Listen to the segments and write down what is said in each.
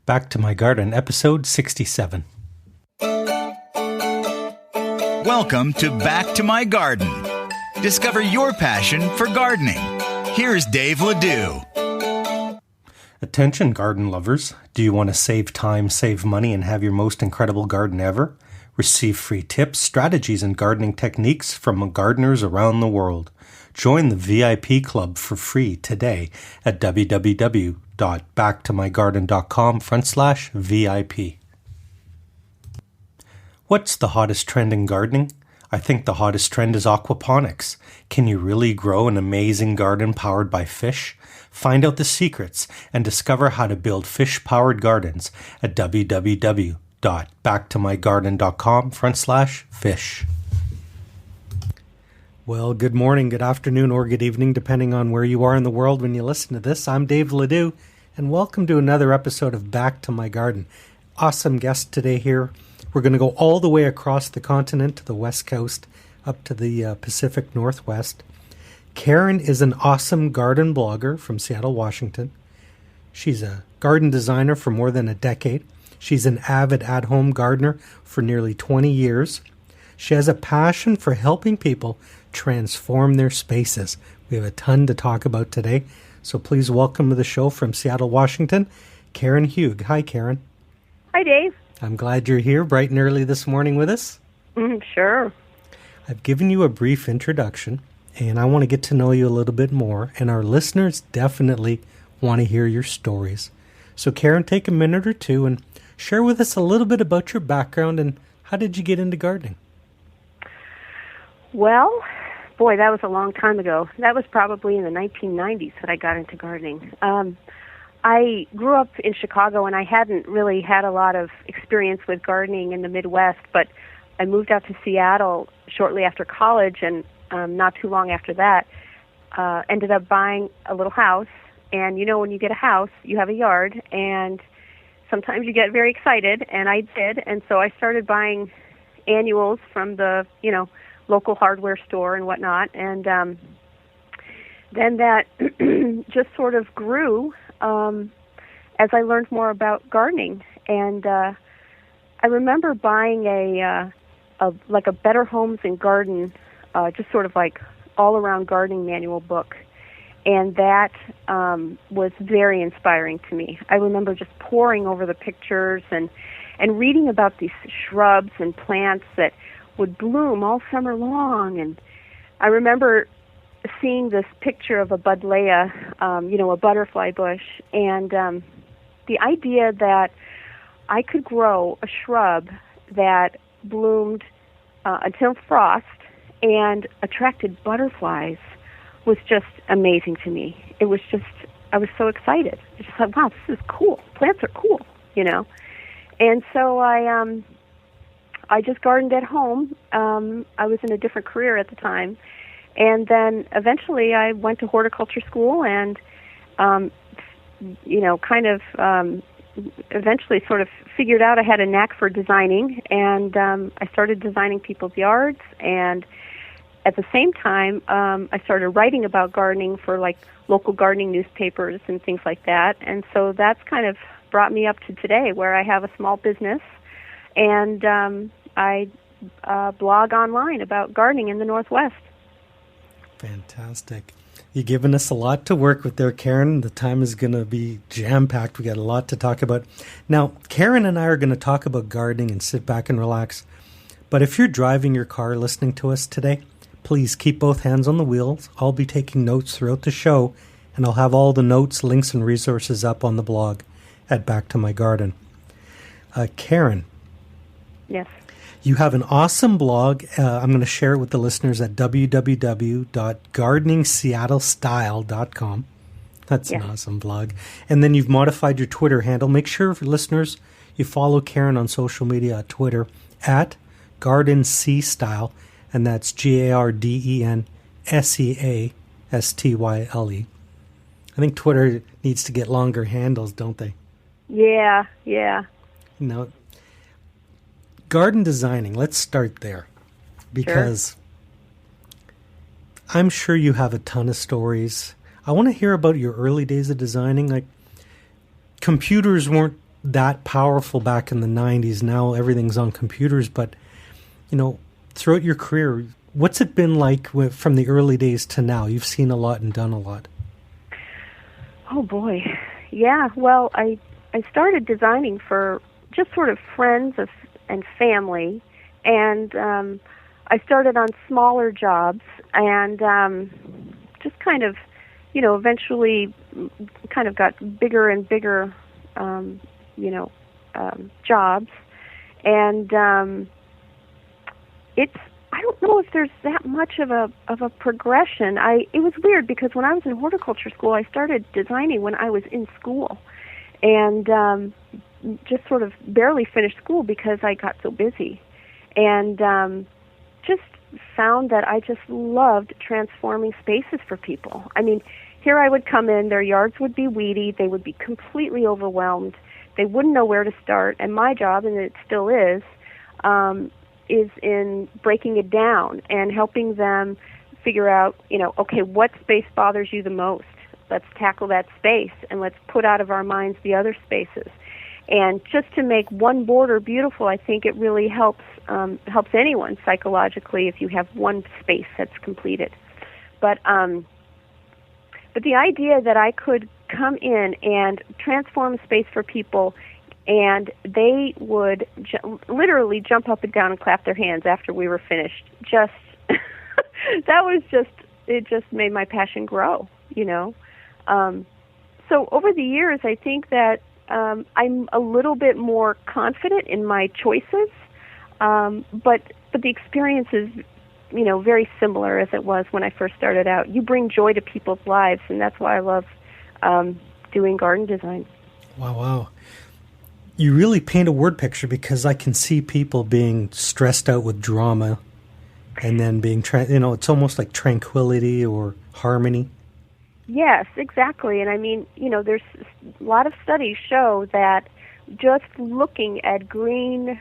Back to My Garden, episode 67. Welcome to Back to My Garden. Discover your passion for gardening. Here's Dave Ledoux. Attention garden lovers. Do you want to save time, save money, and have your most incredible garden ever? Receive free tips, strategies, and gardening techniques from gardeners around the world. Join the VIP club for free today at www.backtomygarden.com/VIP. What's the hottest trend in gardening? I think the hottest trend is aquaponics. Can you really grow an amazing garden powered by fish? Find out the secrets and discover how to build fish-powered gardens at www.backtomygarden.com/fish. Well, good morning, good afternoon, or good evening, depending on where you are in the world when you listen to this. I'm Dave Ledoux, and welcome to another episode of Back to My Garden. Awesome guest today here. We're going to go all the way across the continent to the West Coast, up to the Pacific Northwest. Karen is an awesome garden blogger from Seattle, Washington. She's a garden designer for more than a decade. She's an avid at-home gardener for nearly 20 years. She has a passion for helping people transform their spaces. We have a ton to talk about today, so please welcome to the show from Seattle, Washington, Karen Hugg. Hi, Karen. Hi, Dave. I'm glad you're here bright and early this morning with us. Sure. I've given you a brief introduction, and I want to get to know you a little bit more, and our listeners definitely want to hear your stories. So, Karen, take a minute or two and share with us a little bit about your background and how did you get into gardening? Well, boy, that was a long time ago. That was probably in the 1990s that I got into gardening. I grew up in Chicago, and I hadn't really had a lot of experience with gardening in the Midwest, but I moved out to Seattle shortly after college, and not too long after that, ended up buying a little house. And, you know, when you get a house, you have a yard, and sometimes you get very excited, and I did. And so I started buying annuals from the, local hardware store and whatnot. And then that just sort of grew as I learned more about gardening. And I remember buying a Better Homes and Garden, just sort of like all-around gardening manual book. And that was very inspiring to me. I remember just poring over the pictures and reading about these shrubs and plants that would bloom all summer long. And I remember seeing this picture of a buddleia, a butterfly bush, and the idea that I could grow a shrub that bloomed until frost and attracted butterflies was just amazing to me. It was just, I was so excited. I just thought, wow, this is cool. Plants are cool, And so I just gardened at home. I was in a different career at the time. And then eventually I went to horticulture school and, eventually sort of figured out I had a knack for designing. And I started designing people's yards. And at the same time, I started writing about gardening for local gardening newspapers and things like that. And so that's kind of brought me up to today, where I have a small business and I blog online about gardening in the Northwest. Fantastic. You've given us a lot to work with there, Karen. The time is going to be jam-packed. We got a lot to talk about. Now, Karen and I are going to talk about gardening and sit back and relax. But if you're driving your car listening to us today, please keep both hands on the wheels. I'll be taking notes throughout the show, and I'll have all the notes, links, and resources up on the blog at Back to My Garden. Karen. Yes. You have an awesome blog. I'm going to share it with the listeners at www.gardeningseattlestyle.com. That's an awesome blog. And then you've modified your Twitter handle. Make sure, for listeners, you follow Karen on social media at Twitter at GardenSeaStyle, and that's GardenSeastyle. I think Twitter needs to get longer handles, don't they? Yeah. Garden designing, let's start there, because I'm sure you have a ton of stories. I want to hear about your early days of designing. Computers weren't that powerful back in the 90s. Now everything's on computers, but, throughout your career, what's it been like from the early days to now? You've seen a lot and done a lot. Oh, boy. Yeah, well, I started designing for just sort of friends and family, and I started on smaller jobs, and just kind of, eventually kind of got bigger and bigger, jobs, and I don't know if there's that much of a progression. It was weird because when I was in horticulture school, I started designing when I was in school, and just sort of barely finished school because I got so busy, and just found that I just loved transforming spaces for people. I mean, here I would come in, their yards would be weedy, they would be completely overwhelmed, they wouldn't know where to start, and my job, and it still is in breaking it down and helping them figure out, okay, what space bothers you the most? Let's tackle that space, and let's put out of our minds the other spaces. And just to make one border beautiful, I think it really helps anyone psychologically if you have one space that's completed. But the idea that I could come in and transform a space for people, and they would literally jump up and down and clap their hands after we were finished, just it just made my passion grow, So over the years, I think that I'm a little bit more confident in my choices, but the experience is, very similar as it was when I first started out. You bring joy to people's lives, and that's why I love doing garden design. Wow. You really paint a word picture, because I can see people being stressed out with drama and then being, it's almost like tranquility or harmony. Yes, exactly. And I mean, there's a lot of studies show that just looking at greenery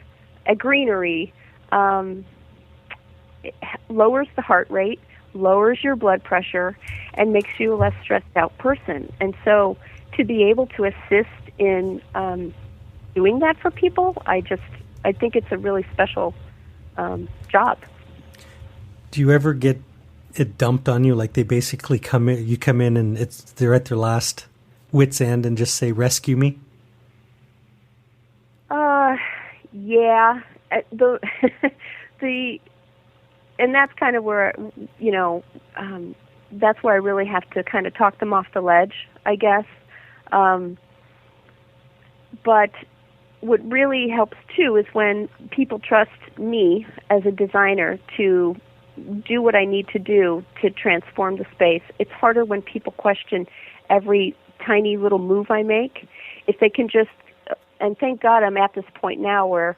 it lowers the heart rate, lowers your blood pressure, and makes you a less stressed out person. And so to be able to assist in doing that for people, I think it's a really special job. Do you ever get it dumped on you, like they basically come in and they're at their last wit's end and just say, "Rescue me"? Yeah. And that's kind of where, that's where I really have to kind of talk them off the ledge, I guess. But what really helps too is when people trust me as a designer to do what I need to do to transform the space. It's harder when people question every tiny little move I make. If they can just, and thank God I'm at this point now where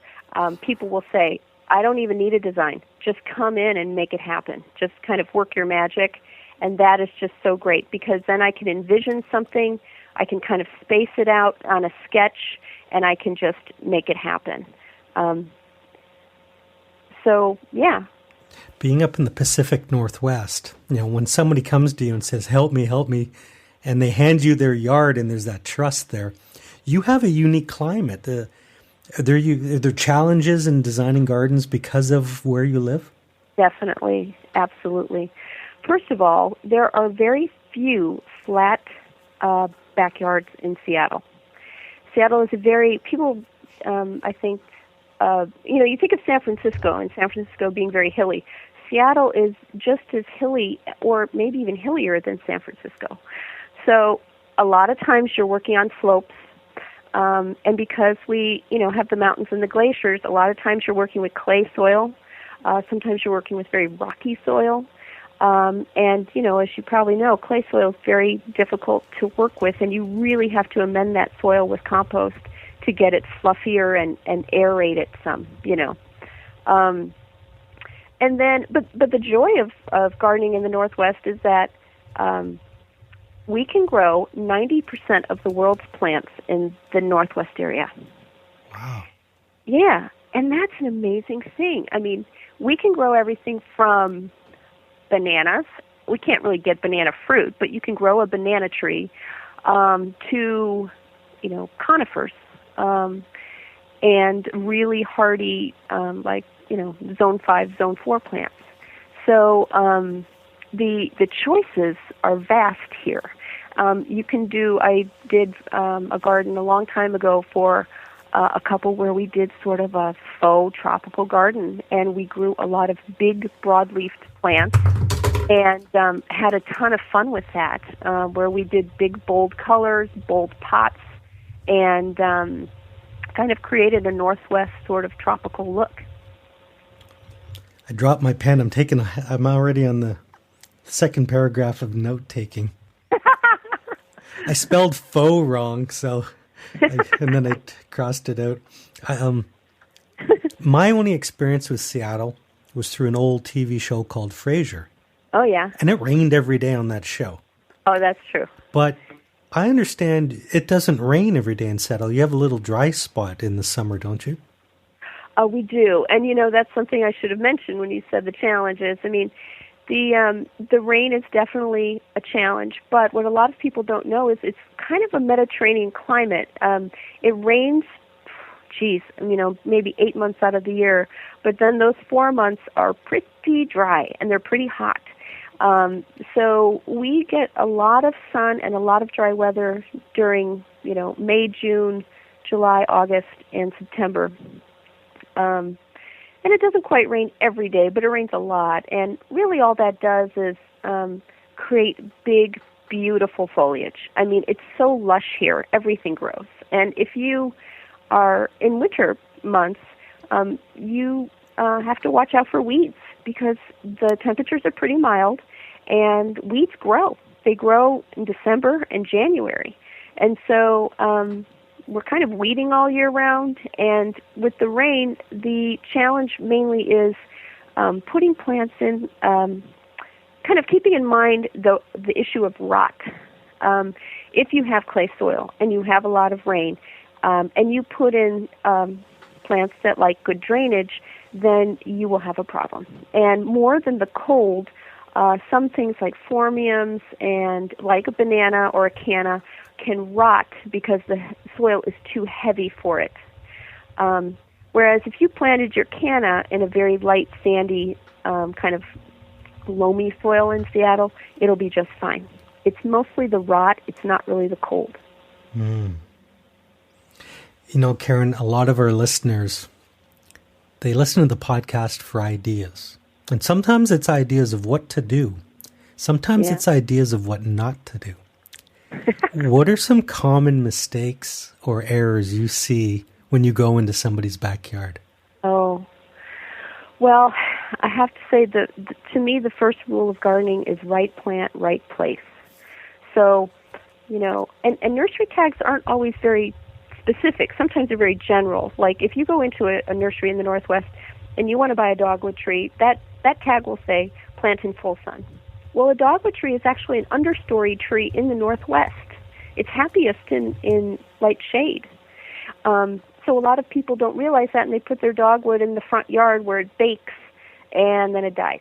people will say, I don't even need a design. Just come in and make it happen. Just kind of work your magic. And that is just so great, because then I can envision something, I can kind of space it out on a sketch, and I can just make it happen. So, yeah. Being up in the Pacific Northwest, when somebody comes to you and says, help me, and they hand you their yard and there's that trust there, you have a unique climate. Are there challenges in designing gardens because of where you live? Definitely, absolutely. First of all, there are very few flat backyards in Seattle. Seattle is I think, you think of San Francisco, and San Francisco being very hilly. Seattle is just as hilly, or maybe even hillier than San Francisco. So a lot of times you're working on slopes, and because we, have the mountains and the glaciers, a lot of times you're working with clay soil. Sometimes you're working with very rocky soil. And, as you probably know, clay soil is very difficult to work with, and you really have to amend that soil with compost to get it fluffier and aerate it some, And then, but the joy of gardening in the Northwest is that we can grow 90% of the world's plants in the Northwest area. Wow. Yeah, and that's an amazing thing. I mean, we can grow everything from bananas. We can't really get banana fruit, but you can grow a banana tree to, conifers, and really hardy, like, zone 5, zone 4 plants. So the choices are vast here. I did a garden a long time ago for a couple where we did sort of a faux tropical garden, and we grew a lot of big broadleafed plants and had a ton of fun with that, where we did big, bold colors, bold pots, and kind of created a Northwest sort of tropical look. I dropped my pen. I'm already on the second paragraph of note-taking. I spelled faux wrong, and then I crossed it out. My only experience with Seattle was through an old TV show called Frasier. Oh, yeah. And it rained every day on that show. Oh, that's true. But I understand it doesn't rain every day in Seattle. You have a little dry spot in the summer, don't you? We do. And, that's something I should have mentioned when you said the challenges. I mean, the rain is definitely a challenge, but what a lot of people don't know is it's kind of a Mediterranean climate. It rains, maybe 8 months out of the year, but then those 4 months are pretty dry and they're pretty hot. So we get a lot of sun and a lot of dry weather during, May, June, July, August, and September. And it doesn't quite rain every day, but it rains a lot. And really all that does is create big, beautiful foliage. I mean, it's so lush here. Everything grows. And if you are in winter months, you have to watch out for weeds because the temperatures are pretty mild, and weeds grow. They grow in December and January. And so we're kind of weeding all year round, and with the rain, the challenge mainly is putting plants in, kind of keeping in mind the issue of rot. If you have clay soil and you have a lot of rain, and you put in plants that like good drainage, then you will have a problem. And more than the cold, some things like phormiums and like a banana or a canna can rot because the soil is too heavy for it. Whereas if you planted your canna in a very light, sandy, kind of loamy soil in Seattle, it'll be just fine. It's mostly the rot. It's not really the cold. Mm. Karen, a lot of our listeners, they listen to the podcast for ideas. And sometimes it's ideas of what to do. Sometimes it's ideas of what not to do. What are some common mistakes or errors you see when you go into somebody's backyard? Oh, well, I have to say that to me the first rule of gardening is right plant, right place. So, and nursery tags aren't always very specific. Sometimes they're very general. Like if you go into a nursery in the Northwest and you want to buy a dogwood tree, that tag will say plant in full sun. Well, a dogwood tree is actually an understory tree in the Northwest. It's happiest in light shade. So a lot of people don't realize that, and they put their dogwood in the front yard where it bakes, and then it dies.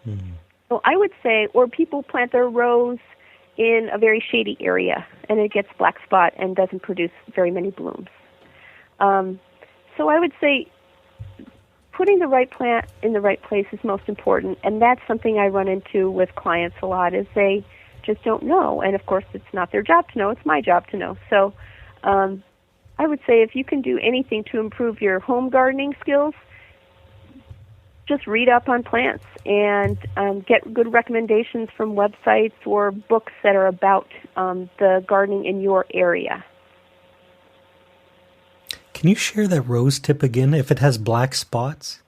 Mm-hmm. So I would say, or people plant their rose in a very shady area, and it gets black spot and doesn't produce very many blooms. So I would say putting the right plant in the right place is most important, and that's something I run into with clients a lot, is they just don't know. And, of course, it's not their job to know. It's my job to know. So I would say if you can do anything to improve your home gardening skills, just read up on plants and get good recommendations from websites or books that are about the gardening in your area. Can you share that rose tip again, if it has black spots?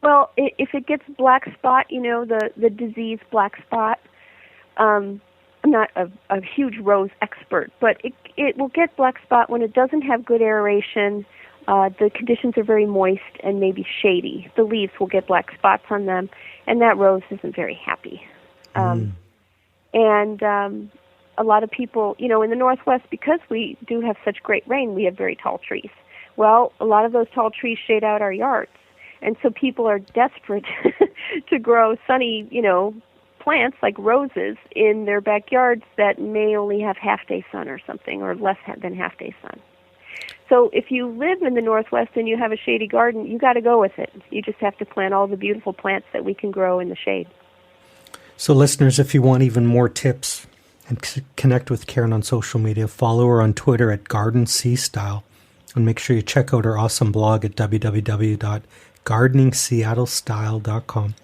Well, if it gets black spot, the disease black spot, I'm not a huge rose expert, but it will get black spot when it doesn't have good aeration, the conditions are very moist and maybe shady. The leaves will get black spots on them, and that rose isn't very happy. And a lot of people, in the Northwest, because we do have such great rain, we have very tall trees. Well, a lot of those tall trees shade out our yards, and so people are desperate to grow sunny, plants like roses in their backyards that may only have half-day sun or something, or less than half-day sun. So if you live in the Northwest and you have a shady garden, you got to go with it. You just have to plant all the beautiful plants that we can grow in the shade. So listeners, if you want even more tips and connect with Karen on social media, follow her on Twitter at Garden Sea Style, and make sure you check out her awesome blog at www.gardeningseattlestyle.com.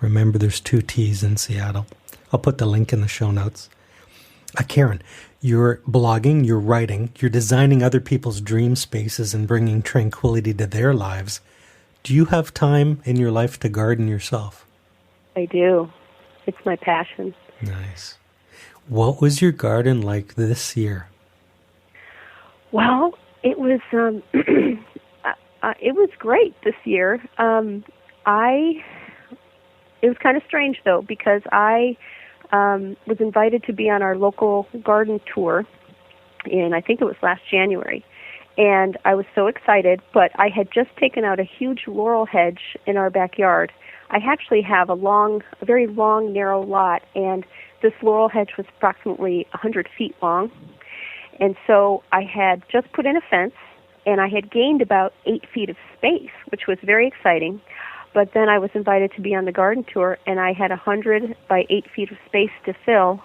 Remember, there's 2 T's in Seattle. I'll put the link in the show notes. Karen, you're blogging, you're writing, you're designing other people's dream spaces and bringing tranquility to their lives. Do you have time in your life to garden yourself? I do. It's my passion. Nice. What was your garden like this year? Well, it was it was great this year. It was kind of strange though, because I was invited to be on our local garden tour I think it was last January. And I was so excited, but I had just taken out a huge laurel hedge in our backyard. I actually have a very long, narrow lot, and this laurel hedge was approximately 100 feet long. And so I had just put in a fence, and I had gained about 8 feet of space, which was very exciting. But then I was invited to be on the garden tour, and I had 100 by 8 feet of space to fill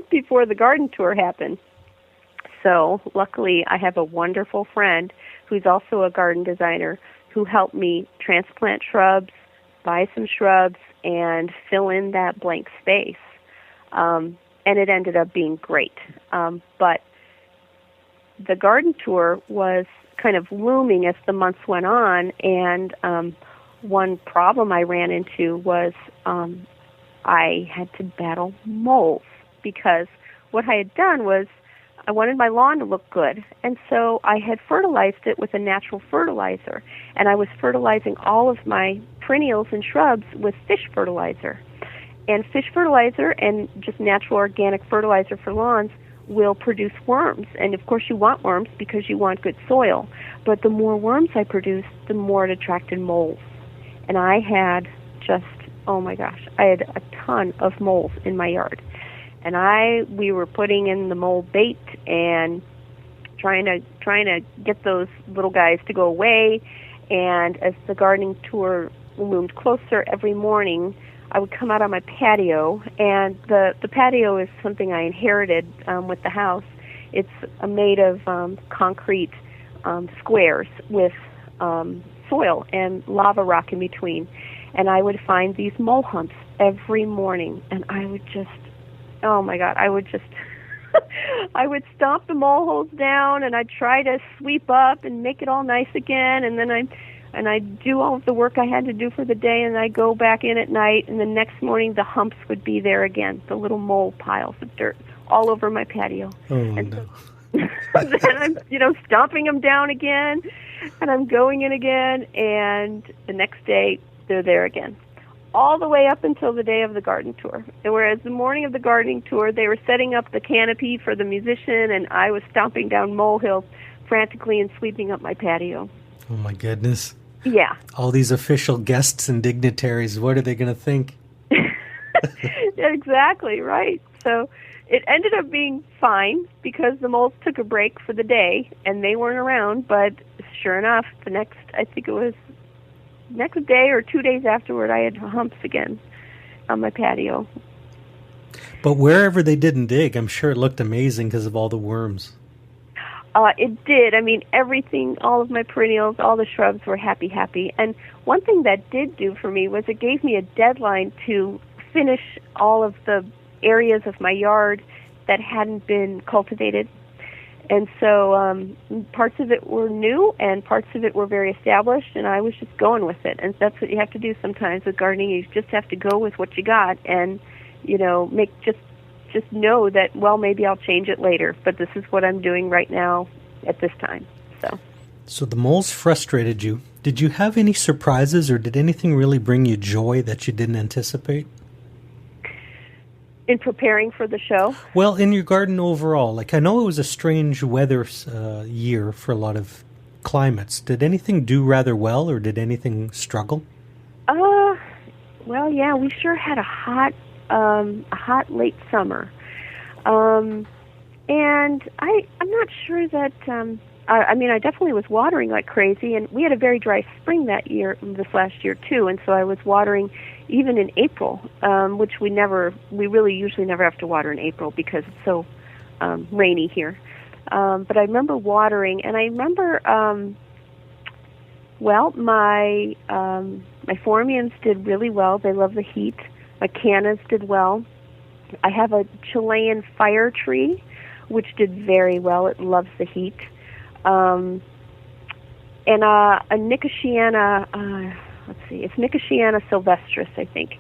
before the garden tour happened. So luckily, I have a wonderful friend who's also a garden designer who helped me transplant shrubs, buy some shrubs, and fill in that blank space. And it ended up being great. But the garden tour was kind of looming as the months went on, and one problem I ran into was I had to battle moles, because what I had done was I wanted my lawn to look good, and so I had fertilized it with a natural fertilizer, and I was fertilizing all of my perennials and shrubs with fish fertilizer. And fish fertilizer and just natural organic fertilizer for lawns will produce worms, and of course you want worms because you want good soil, but the more worms I produced, the more it attracted moles. And I had just, oh my gosh, I had a ton of moles in my yard. And we were putting in the mole bait and trying to get those little guys to go away. And as the gardening tour loomed closer, every morning I would come out on my patio, and the patio is something I inherited with the house. It's made of concrete squares with soil and lava rock in between. And I would find these mole humps every morning, and I would just, oh my God, I would stomp the mole holes down, and I'd try to sweep up and make it all nice again, and then I'd do all of the work I had to do for the day, and I'd go back in at night, and the next morning the humps would be there again, the little mole piles of dirt all over my patio. Oh, and no. then I'm, stomping them down again, and I'm going in again, and the next day they're there again, all the way up until the day of the garden tour. And whereas the morning of the gardening tour, they were setting up the canopy for the musician, and I was stomping down molehills frantically and sweeping up my patio. Oh, my goodness. Yeah. All these official guests and dignitaries, what are they going to think? Exactly, right. So it ended up being fine because the moles took a break for the day, and they weren't around, but sure enough, next day or 2 days afterward, I had humps again on my patio. But wherever they didn't dig, I'm sure it looked amazing because of all the worms. It did. I mean, everything, all of my perennials, all the shrubs were happy. And one thing that did do for me was it gave me a deadline to finish all of the areas of my yard that hadn't been cultivated. And so parts of it were new and parts of it were very established, and I was just going with it. And that's what you have to do sometimes with gardening. You just have to go with what you got and, just know that, well, maybe I'll change it later, but this is what I'm doing right now at this time. So the moles frustrated you. Did you have any surprises, or did anything really bring you joy that you didn't anticipate? In preparing for the show? Well, in your garden overall. Like, I know it was a strange weather year for a lot of climates. Did anything do rather well, or did anything struggle? Well, yeah, we sure had a hot late summer. And I'm not sure that I definitely was watering like crazy, and we had a very dry spring this last year too, and so I was watering even in April, which we really usually never have to water in April because it's so rainy here. But I remember watering, and I remember, my phormiums did really well. They love the heat. My cannas did well. I have a Chilean Fire Tree, which did very well. It loves the heat. And a Nicotiana, it's Nicotiana sylvestris, I think,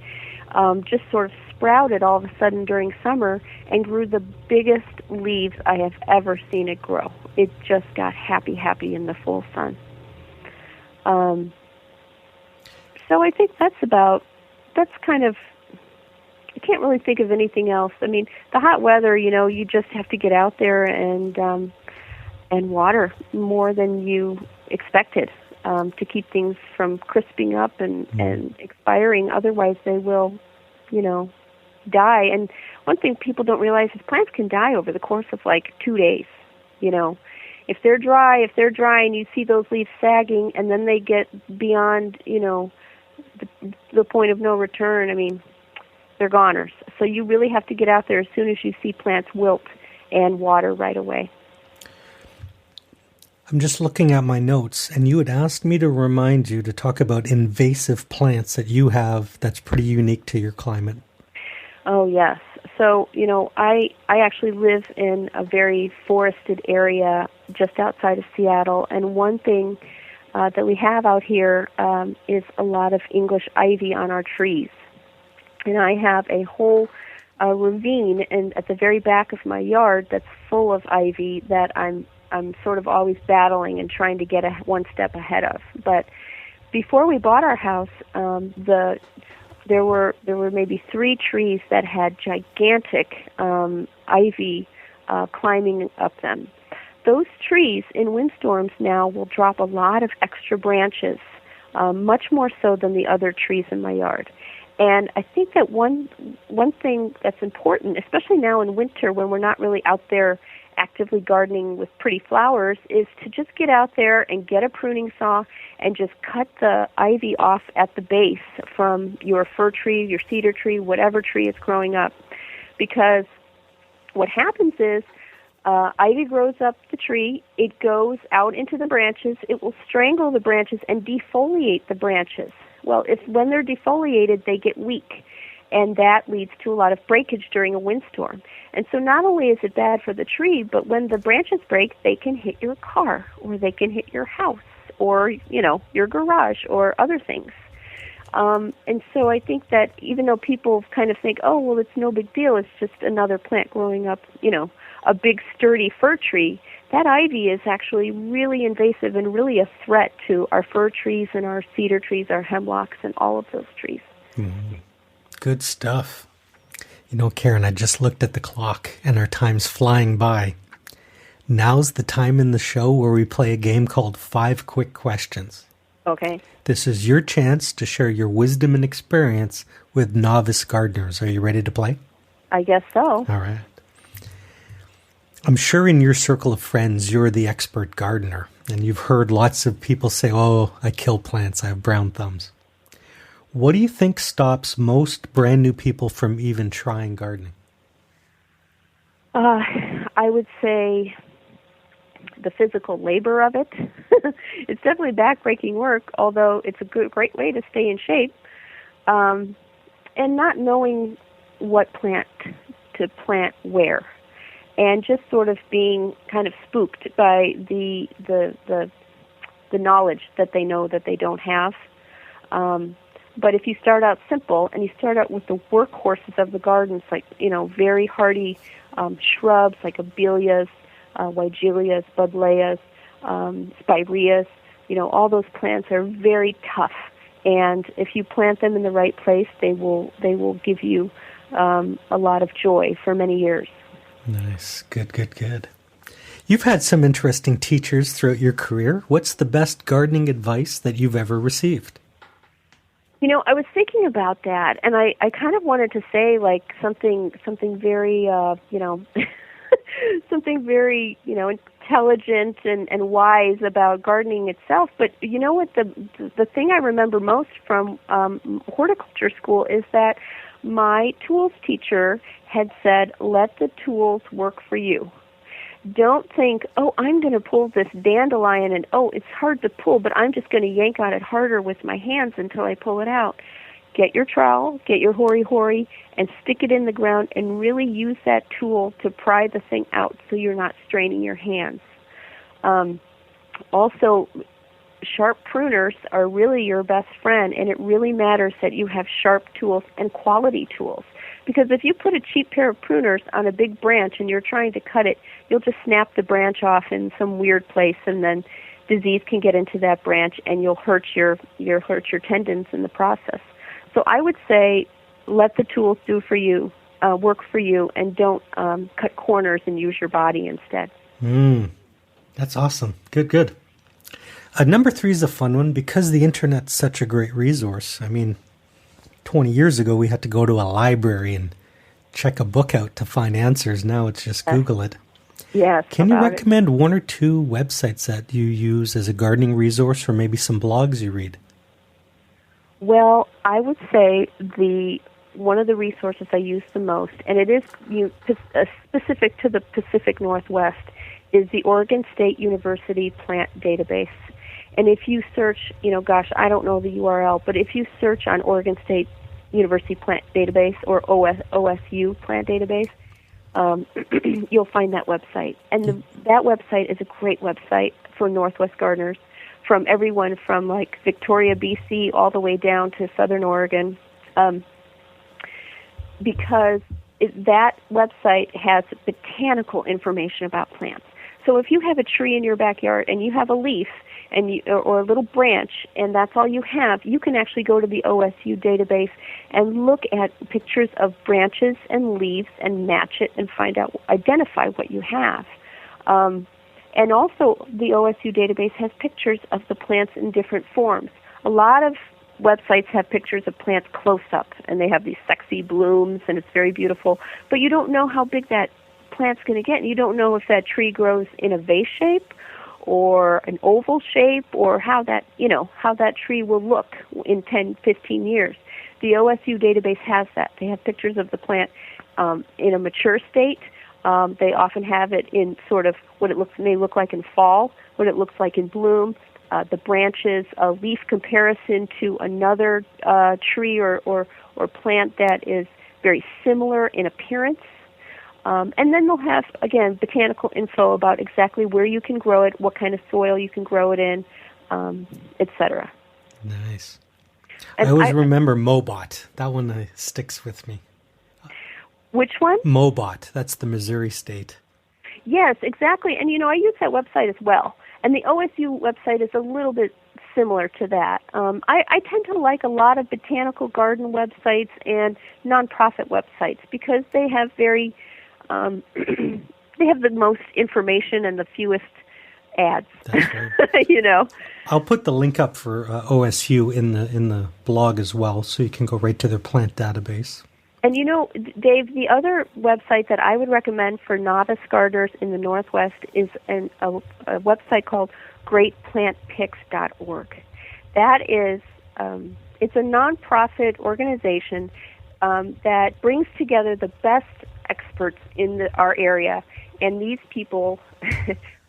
just sort of sprouted all of a sudden during summer and grew the biggest leaves I have ever seen it grow. It just got happy in the full sun. So I think that's kind of, I can't really think of anything else. I mean, the hot weather, you just have to get out there and water more than you expected to keep things from crisping up and expiring. Otherwise, they will, die. And one thing people don't realize is plants can die over the course of like 2 days. If they're dry and you see those leaves sagging and then they get beyond, the point of no return, I mean, they're goners. So you really have to get out there as soon as you see plants wilt and water right away. I'm just looking at my notes, and you had asked me to remind you to talk about invasive plants that you have that's pretty unique to your climate. Oh, yes. So, I actually live in a very forested area just outside of Seattle, and one thing that we have out here is a lot of English ivy on our trees. And I have a whole ravine at the very back of my yard that's full of ivy that I'm sort of always battling and trying to get one step ahead of. But before we bought our house, there were maybe 3 trees that had gigantic ivy climbing up them. Those trees in windstorms now will drop a lot of extra branches, much more so than the other trees in my yard. And I think that one thing that's important, especially now in winter when we're not really out there actively gardening with pretty flowers, is to just get out there and get a pruning saw and just cut the ivy off at the base from your fir tree, your cedar tree, whatever tree is growing up. Because what happens is ivy grows up the tree, it goes out into the branches, it will strangle the branches and defoliate the branches. Well, when they're defoliated, they get weak, and that leads to a lot of breakage during a windstorm. And so not only is it bad for the tree, but when the branches break, they can hit your car, or they can hit your house, or, your garage, or other things. And so I think that even though people kind of think, oh, well, it's no big deal, it's just another plant growing up, a big sturdy fir tree, that ivy is actually really invasive and really a threat to our fir trees and our cedar trees, our hemlocks, and all of those trees. Good stuff. Karen, I just looked at the clock and our time's flying by. Now's the time in the show where we play a game called 5 Quick Questions. Okay. This is your chance to share your wisdom and experience with novice gardeners. Are you ready to play? I guess so. All right. I'm sure in your circle of friends, you're the expert gardener, and you've heard lots of people say, oh, I kill plants, I have brown thumbs. What do you think stops most brand new people from even trying gardening? I would say the physical labor of it. It's definitely backbreaking work, although it's a great way to stay in shape. And not knowing what plant to plant where. And just sort of being kind of spooked by the knowledge that they know that they don't have. But if you start out simple and you start out with the workhorses of the gardens, like very hardy shrubs like abelias, weigelias, buddleias, spireas, all those plants are very tough. And if you plant them in the right place, they will give you a lot of joy for many years. Nice. Good. You've had some interesting teachers throughout your career. What's the best gardening advice that you've ever received? I was thinking about that, and I kind of wanted to say something very, something very, intelligent and wise about gardening itself. But you know what? The thing I remember most from horticulture school is that my tools teacher had said, let the tools work for you. Don't think, oh, I'm going to pull this dandelion, and oh, it's hard to pull, but I'm just going to yank on it harder with my hands until I pull it out. Get your trowel, get your hori-hori, and stick it in the ground and really use that tool to pry the thing out so you're not straining your hands. Also, sharp pruners are really your best friend, and it really matters that you have sharp tools and quality tools. Because if you put a cheap pair of pruners on a big branch and you're trying to cut it, you'll just snap the branch off in some weird place, and then disease can get into that branch, and you'll hurt your tendons in the process. So I would say let the tools do for you, work for you, and don't cut corners and use your body instead. That's awesome. Good. Number 3 is a fun one because the internet's such a great resource. I mean, 20 years ago, we had to go to a library and check a book out to find answers. Now it's just Google it. Yes. Can you recommend one or two websites that you use as a gardening resource, or maybe some blogs you read? Well, I would say one of the resources I use the most, and it is specific to the Pacific Northwest, is the Oregon State University Plant Database. And if you search, I don't know the URL, but if you search on Oregon State University Plant Database or OSU Plant Database, you'll find that website. And that website is a great website for Northwest gardeners, from everyone from like Victoria, BC, all the way down to Southern Oregon, because that website has botanical information about plants. So if you have a tree in your backyard and you have a leaf or a little branch, and that's all you have, you can actually go to the OSU database and look at pictures of branches and leaves and match it and identify what you have. And also, the OSU database has pictures of the plants in different forms. A lot of websites have pictures of plants close up, and they have these sexy blooms, and it's very beautiful. But you don't know how big that plant's going to get, and you don't know if that tree grows in a vase shape or an oval shape, or how that tree will look in 10, 15 years. The OSU database has that. They have pictures of the plant in a mature state. They often have it in sort of what it may look like in fall, what it looks like in bloom, the branches, a leaf comparison to another tree or plant that is very similar in appearance. And then they'll have, again, botanical info about exactly where you can grow it, what kind of soil you can grow it in, etc. Nice. And I always remember Mobot. That one sticks with me. Which one? Mobot. That's the Missouri state. Yes, exactly. And, I use that website as well. And the OSU website is a little bit similar to that. I tend to like a lot of botanical garden websites and nonprofit websites because they have they have the most information and the fewest ads. That's right. I'll put the link up for OSU in the blog as well, so you can go right to their plant database. And Dave, the other website that I would recommend for novice gardeners in the Northwest is a website called greatplantpicks.org. That is, it's a nonprofit organization that brings together the best experts in our area, and these people,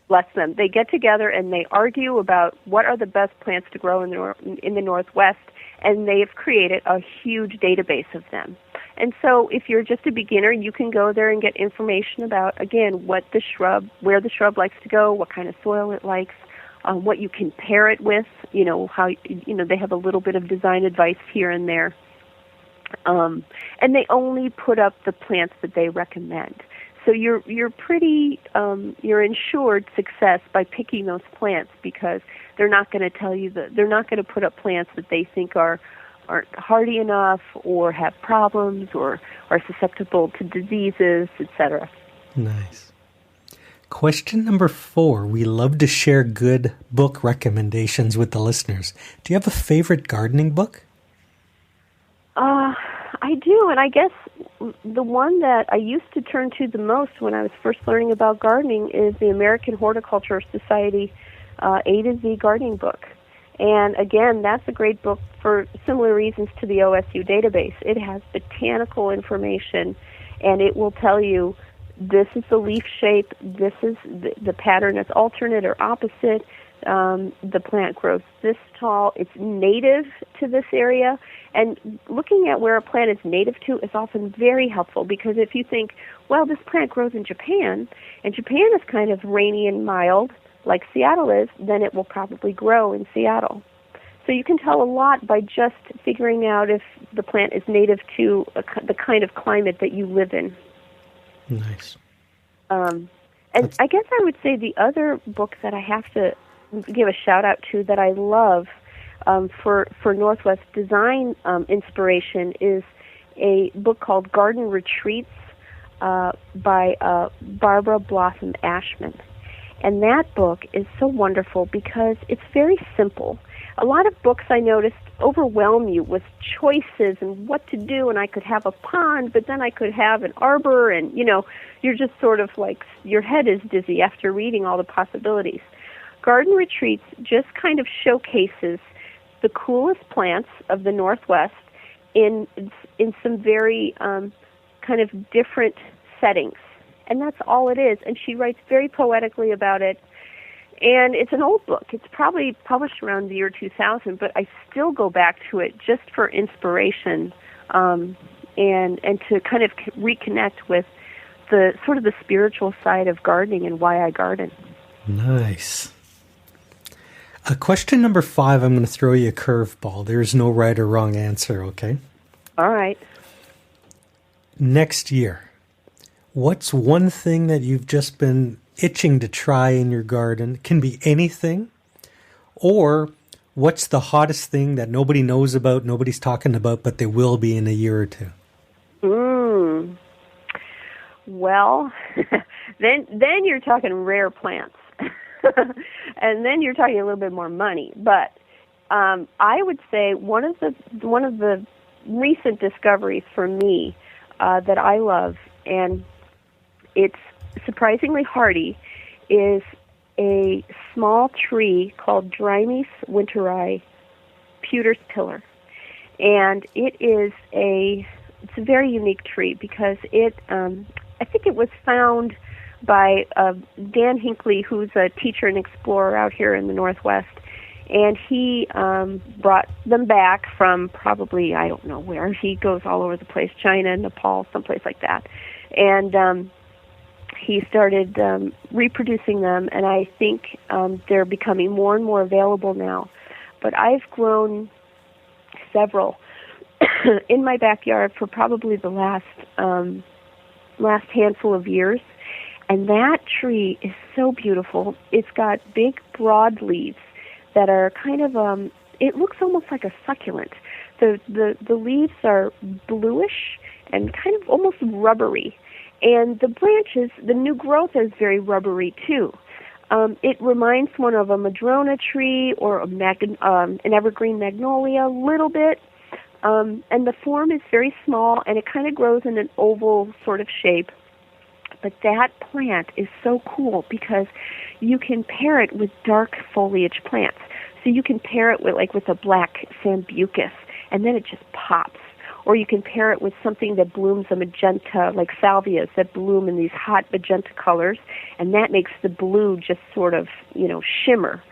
bless them, they get together and they argue about what are the best plants to grow in the Northwest, and they've created a huge database of them. And so if you're just a beginner, you can go there and get information about, again, where the shrub likes to go, what kind of soil it likes, what you can pair it with, how, they have a little bit of design advice here and there. And they only put up the plants that they recommend. So you're pretty, you're ensured success by picking those plants, because they're not going to tell you they're not going to put up plants that they think aren't hardy enough or have problems or are susceptible to diseases, etc. Nice. Question number 4. We love to share good book recommendations with the listeners. Do you have a favorite gardening book? I do, and I guess the one that I used to turn to the most when I was first learning about gardening is the American Horticultural Society A to Z gardening book. And again, that's a great book for similar reasons to the OSU database. It has botanical information, and it will tell you this is the leaf shape, this is the pattern that's alternate or opposite, the plant grows this tall, it's native to this area. And looking at where a plant is native to is often very helpful, because if you think, well, this plant grows in Japan, and Japan is kind of rainy and mild, like Seattle is, then it will probably grow in Seattle. So you can tell a lot by just figuring out if the plant is native to the kind of climate that you live in. Nice. And I guess I would say the other book that I have to give a shout out to that I love for Northwest design inspiration is a book called Garden Retreats by Barbara Blossom Ashman. And that book is so wonderful because it's very simple. A lot of books, I noticed, overwhelm you with choices and what to do, and I could have a pond, but then I could have an arbor, and, you're just sort of like, your head is dizzy after reading all the possibilities. Garden Retreats just kind of showcases the coolest plants of the Northwest in some very kind of different settings. And that's all it is. And she writes very poetically about it. And it's an old book. It's probably published around the year 2000, but I still go back to it just for inspiration and to kind of reconnect with the sort of the spiritual side of gardening and why I garden. Nice. Question number 5, I'm going to throw you a curveball. There's no right or wrong answer, okay? All right. Next year, what's one thing that you've just been itching to try in your garden? Can be anything. Or what's the hottest thing that nobody knows about, nobody's talking about, but they will be in a year or two? Well, then you're talking rare plants. And then you're talking a little bit more money. But I would say one of the recent discoveries for me that I love, and it's surprisingly hardy, is a small tree called Drimys winteri Pewter's Pillar. And it's a very unique tree because I think it was found by Dan Hinckley, who's a teacher and explorer out here in the Northwest. And he brought them back from probably, I don't know where. He goes all over the place, China, Nepal, someplace like that. And he started reproducing them, and I think they're becoming more and more available now. But I've grown several in my backyard for probably the last handful of years. And that tree is so beautiful. It's got big, broad leaves that are kind of, it looks almost like a succulent. The leaves are bluish and kind of almost rubbery. And the branches, the new growth is very rubbery too. It reminds one of a madrona tree or an evergreen magnolia a little bit. And the form is very small, and it kind of grows in an oval sort of shape. But that plant is so cool because you can pair it with dark foliage plants. So you can pair it with a black sambucus, and then it just pops. Or you can pair it with something that blooms a magenta, like salvias that bloom in these hot magenta colors, and that makes the blue just sort of, shimmer.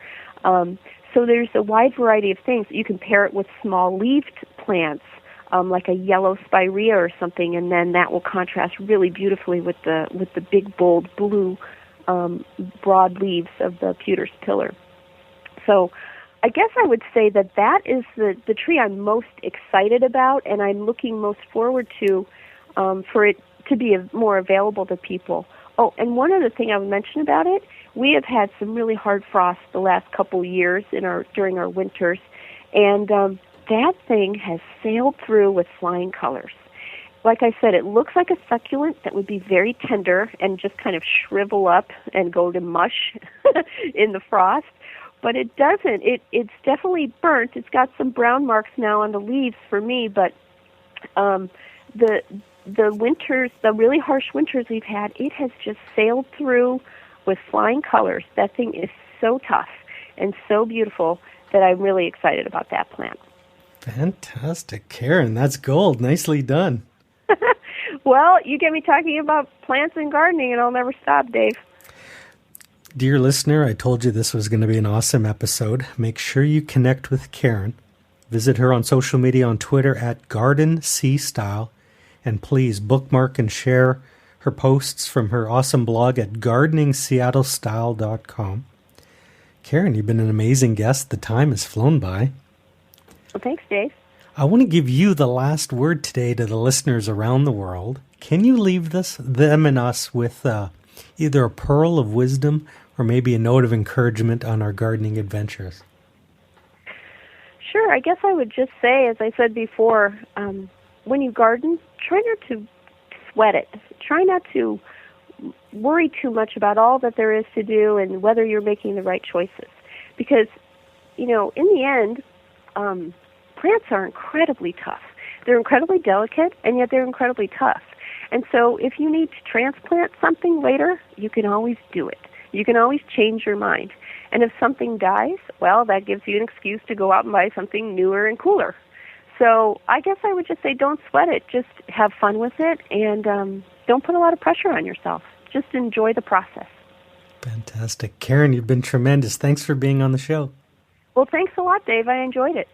So there's a wide variety of things. You can pair it with small-leaved plants, like a yellow spirea or something, and then that will contrast really beautifully with the big, bold blue, broad leaves of the Pewter's Pillar. So I guess I would say that is the tree I'm most excited about, and I'm looking most forward to for it to be more available to people. Oh, and one other thing I would mention about it, we have had some really hard frosts the last couple years during our winters, and that thing has sailed through with flying colors. Like I said, it looks like a succulent that would be very tender and just kind of shrivel up and go to mush in the frost. But it doesn't. It's definitely burnt. It's got some brown marks now on the leaves for me, but The winters, the really harsh winters we've had, it has just sailed through with flying colors. That thing is so tough and so beautiful that I'm really excited about that plant. Fantastic, Karen. That's gold. Nicely done. Well, you get me talking about plants and gardening, and I'll never stop, Dave. Dear listener, I told you this was going to be an awesome episode. Make sure you connect with Karen. Visit her on social media on Twitter at GardenCStyle. And please bookmark and share her posts from her awesome blog at gardeningseattlestyle.com. Karen, you've been an amazing guest. The time has flown by. Well, thanks, Dave. I want to give you the last word today to the listeners around the world. Can you leave them and us with either a pearl of wisdom or maybe a note of encouragement on our gardening adventures? Sure. I guess I would just say, as I said before, when you garden, try not to sweat it. Try not to worry too much about all that there is to do and whether you're making the right choices. Because, in the end, plants are incredibly tough. They're incredibly delicate, and yet they're incredibly tough. And so if you need to transplant something later, you can always do it. You can always change your mind. And if something dies, well, that gives you an excuse to go out and buy something newer and cooler. So I guess I would just say don't sweat it. Just have fun with it, and don't put a lot of pressure on yourself. Just enjoy the process. Fantastic. Karen, you've been tremendous. Thanks for being on the show. Well, thanks a lot, Dave. I enjoyed it.